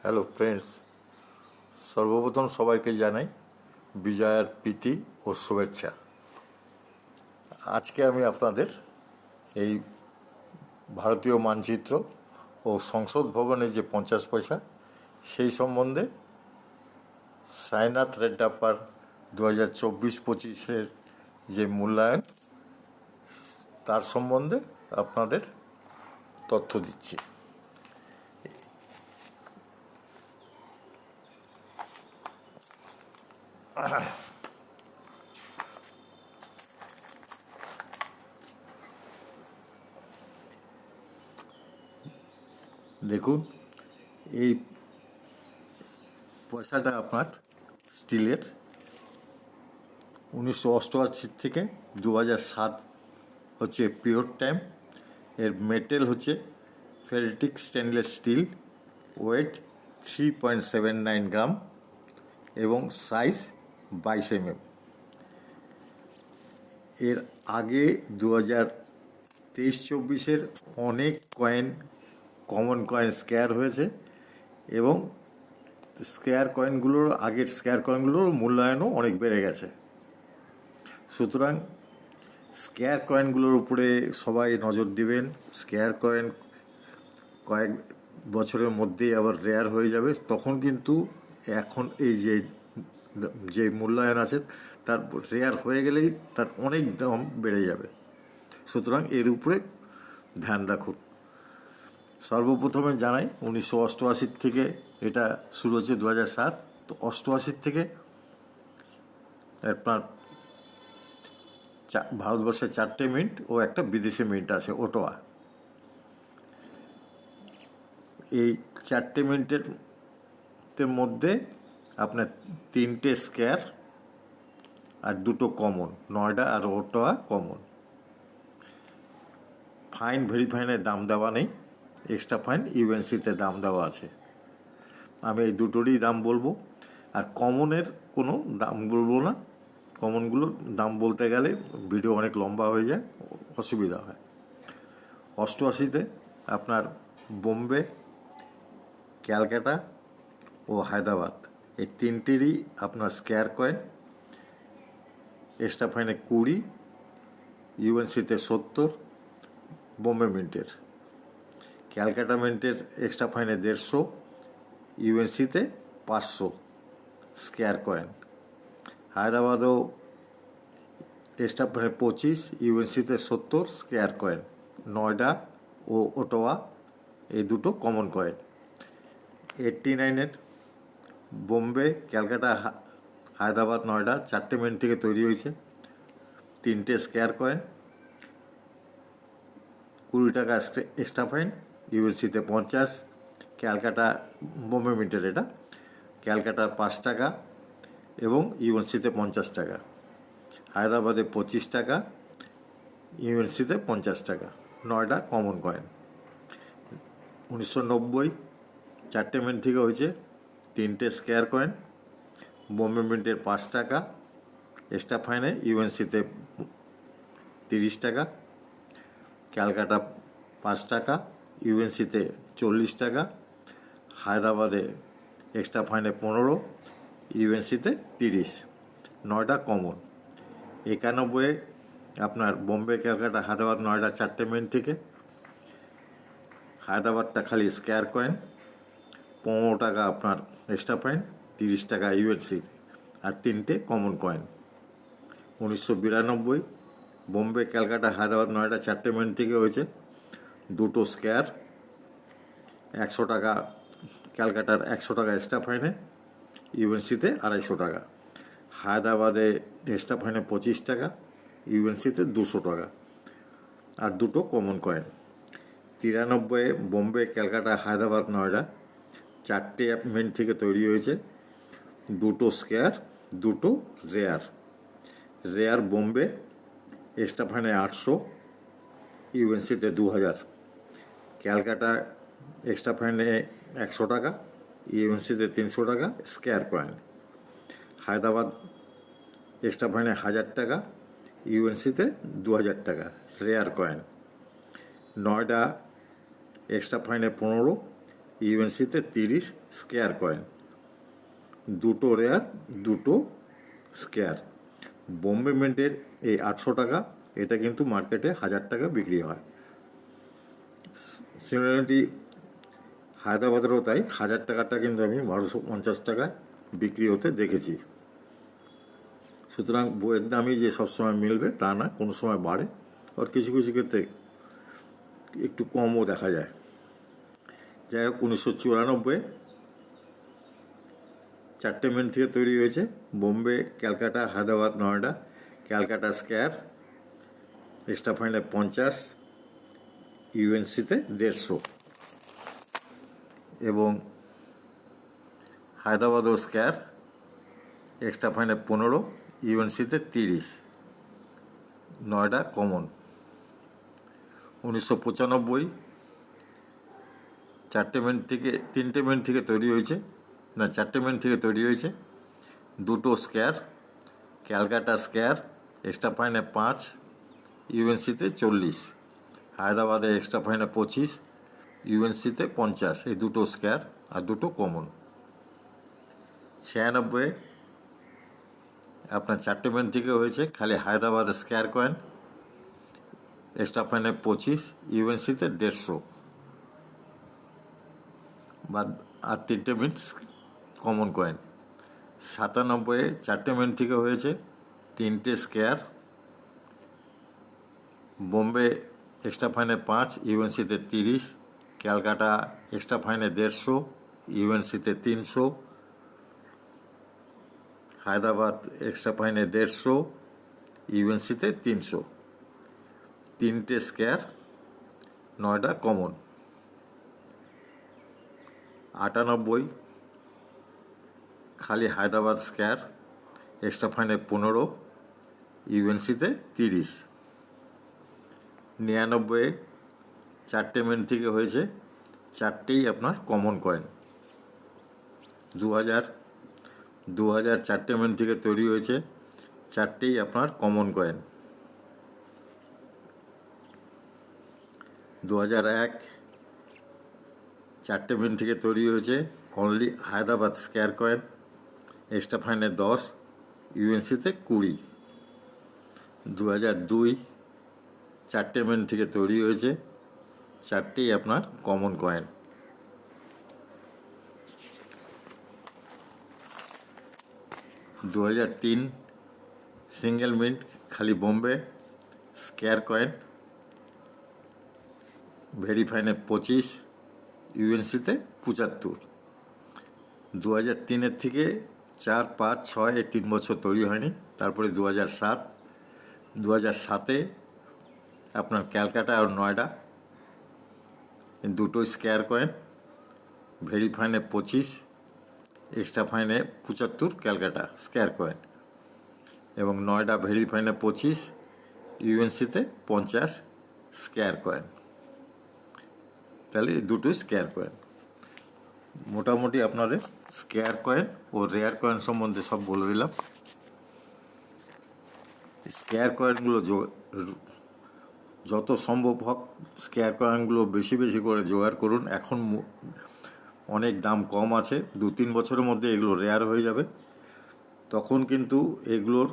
Hello friends, সর্বপ্রথম সবাইকে জানাই বিজয়ার প্রীতি ও শুভেচ্ছা। আজকে আমি আপনাদের এই ভারতীয় মানচিত্র ও সংসদ ভবনের যে 50 পয়সা সেই সম্বন্ধে সাইনাথ রেড্ডাপ্পার 2024-25 যে মূল্যায়ন তার সম্বন্ধে আপনাদের তথ্য দিচ্ছি। দেখুন, এই পয়সাটা আপনার স্টিলের 1988 থেকে 2007 হচ্ছে পিওর টাইম। এর মেটেল হচ্ছে ফেরিটিক স্টেনলেস স্টিল, ওয়েট 3.79 গ্রাম এবং সাইজ 22 mm। এর আগে 2023-24 অনেক কমন কয়েন স্কোয়ার হয়েছে এবং আগের স্কোয়ার কয়েনগুলোর মূল্যায়নও অনেক বেড়ে গেছে। সুতরাং স্কোয়ার কয়েনগুলোর উপরে সবাই নজর দিবেন। স্কোয়ার কয়েন কয়েক বছরের মধ্যেই আবার রেয়ার হয়ে যাবে, তখন কিন্তু এখন এই যে মূল্যায়ন আছে তার রেয়ার হয়ে গেলেই তার অনেক দাম বেড়ে যাবে। সুতরাং এর উপরে ধ্যান রাখুন। সর্বপ্রথমে জানাই 1988 থেকে এটা শুরু হচ্ছে 2007। তো 88 থেকে আপনার ভারতবর্ষে 4টে মিন্ট ও একটা বিদেশি মিন্ট আছে, ওটোয়া। এই 4টে মিন্টের মধ্যে আপনার 3টে স্কোয়ার আর 2টো কমন, নয়ডা আর ওটোয়া কমন। ফাইন ভেরি ফাইনের দাম দেওয়া নেই, এক্সট্রা ফাইন ইউএনসিতে দাম দেওয়া আছে। আমি এই দুটোরই দাম বলবো, আর কমনের কোনো দাম বলবো না। কমনগুলোর দাম বলতে গেলে ভিডিও অনেক লম্বা হয়ে যায়, অসুবিধা হয়। 88-তে আপনার বোম্বে, ক্যালকাটা ও হায়দ্রাবাদ এই তিনটেরই আপনার স্কোয়ার কয়েন। এক্সট্রা ফাইনে 20, ইউএনসিতে 70, বোম্বে মিন্টের। ক্যালকাটা মিন্টের এক্সট্রা ফাইনে 150, ইউএনসিতে 500 স্কোয়ার কয়েন। হায়দ্রাবাদও এক্সট্রা ফাইনে 25, ইউএনসিতে 70 স্কোয়ার কয়েন। নয়ডা ও ওটোয়া এই দুটো কমন কয়েন। 89-এর বোম্বে, ক্যালকাটা, হায়দ্রাবাদ, নয়ডা 4টে মিন্ট থেকে তৈরি হয়েছে। 3টে স্কোয়ার কয়েন, 20 টাকা এক্সট্রা ফাইন, ইউএনসিতে 50। ক্যালকাটা বোম্বে মিন্টের, এটা ক্যালকাটার 5 টাকা এবং ইউএনসিতে 50 টাকা। হায়দ্রাবাদে 25 টাকা, ইউএনসিতে 50 টাকা। Noida common coin. 1990 4টে মিন্ট থেকে হয়েছে। 3টে স্কোয়ার কয়েন, বোম্বে মিন্টের 5 টাকা, এক্সট্রা ফাইনে ইউএনসিতে 30 টাকা। ক্যালকাটা 5 টাকা, ইউএনসিতে 40 টাকা। হায়দ্রাবাদে এক্সট্রা ফাইনে 15, ইউএনসিতে 30। নয়ডা কমন। 91 আপনার বোম্বে, ক্যালকাটা, হায়দ্রাবাদ, নয়ডা 4টে মিন্ট থেকে। হায়দ্রাবাদটা খালি স্কোয়ার কয়েন, 15 টাকা আপনার এক্সট্রা ফাইন, 30 টাকা ইউএনসি, আর 3টে কমন কয়েন। 1992 বোম্বে, ক্যালকাটা, হায়দ্রাবাদ, নয়ডা 4টে মিন্ট থেকে হয়েছে। 2টো স্কোয়ার, 100 টাকা ক্যালকাটার, 100 টাকা এক্সট্রা ফাইনে, ইউএনসিতে 250 টাকা। হায়দ্রাবাদে এক্সট্রা ফাইনে 25 টাকা, ইউএনসিতে 200 টাকা, আর 2টো কমন কয়েন। 93 বোম্বে, ক্যালকাটা, হায়দ্রাবাদ, নয়ডা 4টে মিন্ট থেকে তৈরি হয়েছে। 2টো স্কোয়ার, 2টো রেয়ার বোম্বে এক্সট্রা ফাইনে 800, ইউএনসিতে 2000। ক্যালকাটা এক্সট্রা ফাইনে 100 টাকা, ইউএনসিতে 300 টাকা স্কোয়ার কয়েন। হায়দ্রাবাদ এক্সট্রা ফাইনে 1000 টাকা, ইউএনসিতে 2000 টাকা রেয়ার কয়েন। নয়ডা এক্সট্রা ফাইনে 15, ইউএনসিতে 30 স্কেয়ার কয়েন, দুটো রেয়ার, দুটো স্কেয়ার। বোম্বে মিন্টের এই 800 টাকা, এটা কিন্তু মার্কেটে 1000 টাকা বিক্রি হয়। সিমিলারিটি হায়দ্রাবাদেরও তাই, 1000 টাকাটা কিন্তু আমি 1250 টাকায় বিক্রি হতে দেখেছি। সুতরাং বইয়ের দামই যে সবসময় মিলবে তা না, কোনো সময় বাড়ে, আর কিছু কিছু ক্ষেত্রে একটু কমও দেখা যায়। যাই হোক, 1994 4টে মিন্ট থেকে তৈরি হয়েছে। বোম্বে, ক্যালকাটা, হায়দ্রাবাদ, নয়ডা। ক্যালকাটা স্কয়ার, এক্সট্রা ফাইনে 50, ইউএনসিতে 150, এবং হায়দ্রাবাদও স্কয়ার, এক্সট্রা ফাইনে 15, ইউএনসিতে 30, নয়ডা কমন। 1995 3টে মিনিট থেকে তৈরি হয়েছে, না 4টে মিনিট থেকে তৈরি হয়েছে, দুটো স্কয়ার। ক্যালকাটা স্কয়ার, এক্সট্রা ফাইনে 5, ইউএনসিতে 40, হায়দ্রাবাদে এক্সট্রা ফাইনে 25, ইউএনসিতে 50। এই দুটো স্কয়ার আর দুটো কমন। 96 আপনার 4টে মিনিট থেকে হয়েছে, খালি হায়দ্রাবাদ স্কয়ার কয়েন, এক্সট্রা ফাইনে 25, ইউএনসিতে 150, বা আর 3টে মিনিট কমন কয়েন। 97 4টে মিনিট থেকে হয়েছে, 3টে স্কয়ার। বোম্বে এক্সট্রা ফাইনে 5, ইউএনসিতে 30, ক্যালকাটা এক্সট্রা ফাইনে 150, ইউএনসিতে 300, হায়দ্রাবাদ এক্সট্রা ফাইনে 150, ইউএনসিতে 300, 3টে স্কয়ার, নয়ডা কমন। 98 খালি হায়দ্রাবাদ স্কয়ার, এক্সট্রা ফাইনে 15, ইউএনসিতে 30। 99 4টে মিনিট থেকে হয়েছে, 4টেই আপনার কমন কয়েন। 2000 4টে মিনিট থেকে তৈরি হয়েছে, 4টেই আপনার কমন কয়েন। 2001 4টে মিনিট থেকে তৈরি হয়েছে, only Hyderabad square coin, extra ফাইনে 10, ইউএনসিতে 20। 2002 4টে মিনিট থেকে তৈরি হয়েছে, 4টেই আপনার কমন কয়েন। 2003 সিঙ্গেল মিন্ট, খালি বোম্বে স্কয়ার কয়েন, ভেরি ফাইনে 25, ইউএনসিতে 75। 2003 থেকে 4, 5, 6 এই 3 বছর তৈরি হয়নি। তারপরে 2007 আপনার ক্যালকাটা আর নয়ডা দুটো স্কয়ার কয়েন, ভেরি ফাইনে 25, এক্সট্রা ফাইনে 75, ক্যালকাটা স্কয়ার কয়েন, এবং নয়ডা ভেরি ফাইনে 25, ইউএনসিতে 50 স্কয়ার কয়েন। তাহলে এই দুটো স্কয়ার কয়েন। মোটামুটি আপনাদের স্কয়ার কয়েন ও রেয়ার কয়েন সম্বন্ধে সব বলে দিলাম। স্কয়ার কয়েনগুলো যত সম্ভব হোক স্কয়ার কয়েনগুলো বেশি বেশি করে জোগাড় করুন। এখন অনেক দাম কম আছে, 2-3 বছরের মধ্যে এগুলো রেয়ার হয়ে যাবে। তখন কিন্তু এগুলোর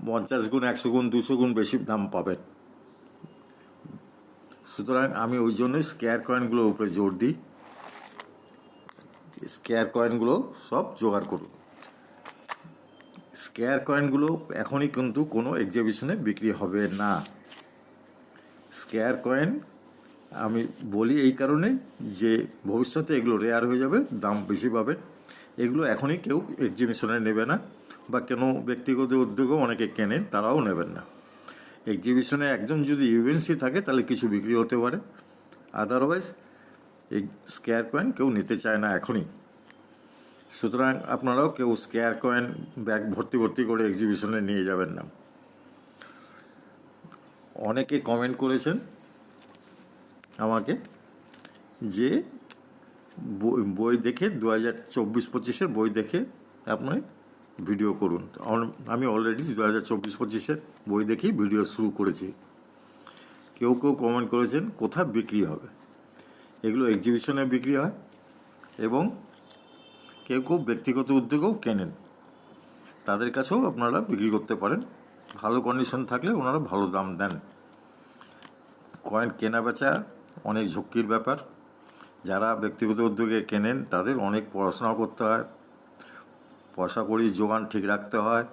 50 গুণ, 100 গুণ, 200 গুণ বেশি দাম পাবেন। সুতরাং আমি ওই জন্যই স্কয়ার কয়েনগুলোর উপরে জোর দিই। স্কয়ার কয়েনগুলো সব জোগাড় করুন। স্কয়ার কয়েনগুলো এখনই কিন্তু কোনো এক্সিবিশনে বিক্রি হবে না। স্কয়ার কয়েন আমি বলি এই কারণে যে ভবিষ্যতে এগুলো রেয়ার হয়ে যাবে, দাম বেশি পাবে। এগুলো এখনই কেউ এক্সিবিশনে নেবে না, বা কোনো ব্যক্তিগত উদ্যোগও অনেকে কেনেন, তারাও নেবেন না। এক্সিবিশনে একজন যদি ইউএনসি থাকে তাহলে কিছু বিক্রি হতে পারে, আদারওয়াইজ এই স্কয়ার কয়েন কেউ নিতে চায় না এখনই। সুতরাং আপনারাও কেউ স্কয়ার কয়েন ব্যাগ ভর্তি ভর্তি করে এক্সিবিশনে নিয়ে যাবেন না। অনেকে কমেন্ট করেছেন আমাকে যে বই দেখে 2024-25 বই দেখে আপনি ভিডিও করুন। আমি অলরেডি 2024-25 বই দেখেই ভিডিও শুরু করেছি। কেউ কেউ কমেন্ট করেছেন কোথায় বিক্রি হবে। এগুলো এক্সিবিশনে বিক্রি হয়, এবং কেউ কেউ ব্যক্তিগত উদ্যোগেও কেনেন, তাদের কাছেও আপনারা বিক্রি করতে পারেন। ভালো কন্ডিশন থাকলে ওনারা ভালো দাম দেন। কয়েন কেনা বেচা অনেক ঝক্কির ব্যাপার। যারা ব্যক্তিগত উদ্যোগে কেনেন তাদের অনেক পড়াশোনাও করতে হয়, পয়সা কড়ি জোগান ঠিক রাখতে হয়।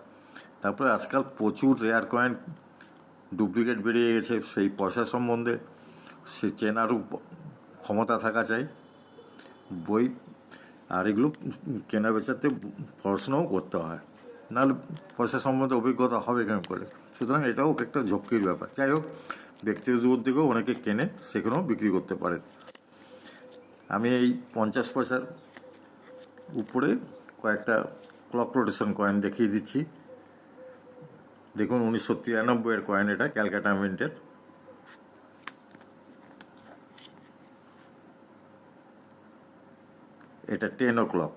তারপরে আজকাল প্রচুর রেয়ার কয়েন ডুপ্লিকেট বেরিয়ে গেছে, সেই পয়সা সম্বন্ধে সে চেনারও ক্ষমতা থাকা চাই। বই আর এগুলো কেনা বেচাতে পড়াশোনাও করতে হয়, নাহলে পয়সা সম্বন্ধে অভিজ্ঞতা হবে কেমন করে। সুতরাং এটাও একটা ঝক্কির ব্যাপার। যাই হোক, ব্যক্তিগত উদ্যোগেও অনেকে কেনে, সেখানেও বিক্রি করতে পারেন। আমি এই 50 পয়সার উপরে কয়েকটা ক্লক রোটেশন কয়েন দেখিয়ে দিচ্ছি। দেখুন 1993 এর কয়েন, এটা ক্যালকাটা মিন্টের। এটা 10 o'clock।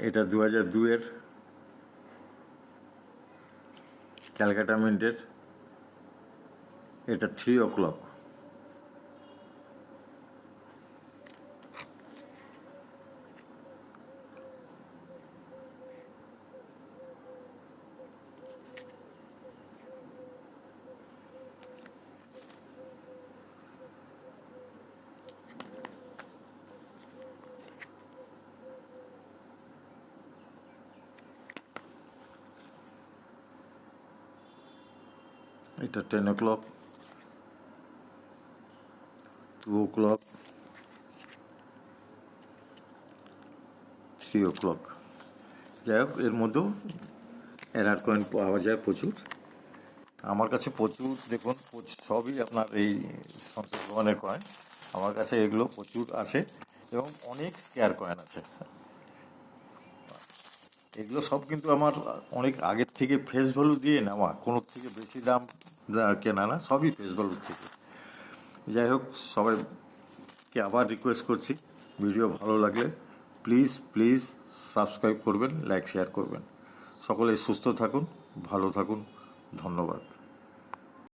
এটা 2002 এর ক্যালকাটা মিন্টের। এটা 3 o'clock। এটা 10 o'clock, 2 o'clock, 3 o'clock। যাই হোক, এর মধ্যেও এরার কয়েন পাওয়া যায় প্রচুর। আমার কাছে প্রচুর, দেখুন সবই আপনার এই সন্তোষ ভবনের কয়েন। আমার কাছে এগুলো প্রচুর আছে এবং অনেক স্কেয়ার কয়েন আছে। এগুলো সব কিন্তু আমার অনেক আগের থেকে ফেস ভ্যালু দিয়ে নেওয়া, কোনো থেকে বেশি দাম কেনা না, সবই ফেস ভ্যালুর থেকে। যাই হোক, সবাইকে আবার রিকোয়েস্ট করছি, ভিডিও ভালো লাগলে প্লিজ প্লিজ সাবস্ক্রাইব করবেন, লাইক শেয়ার করবেন। সকলে সুস্থ থাকুন, ভালো থাকুন, ধন্যবাদ।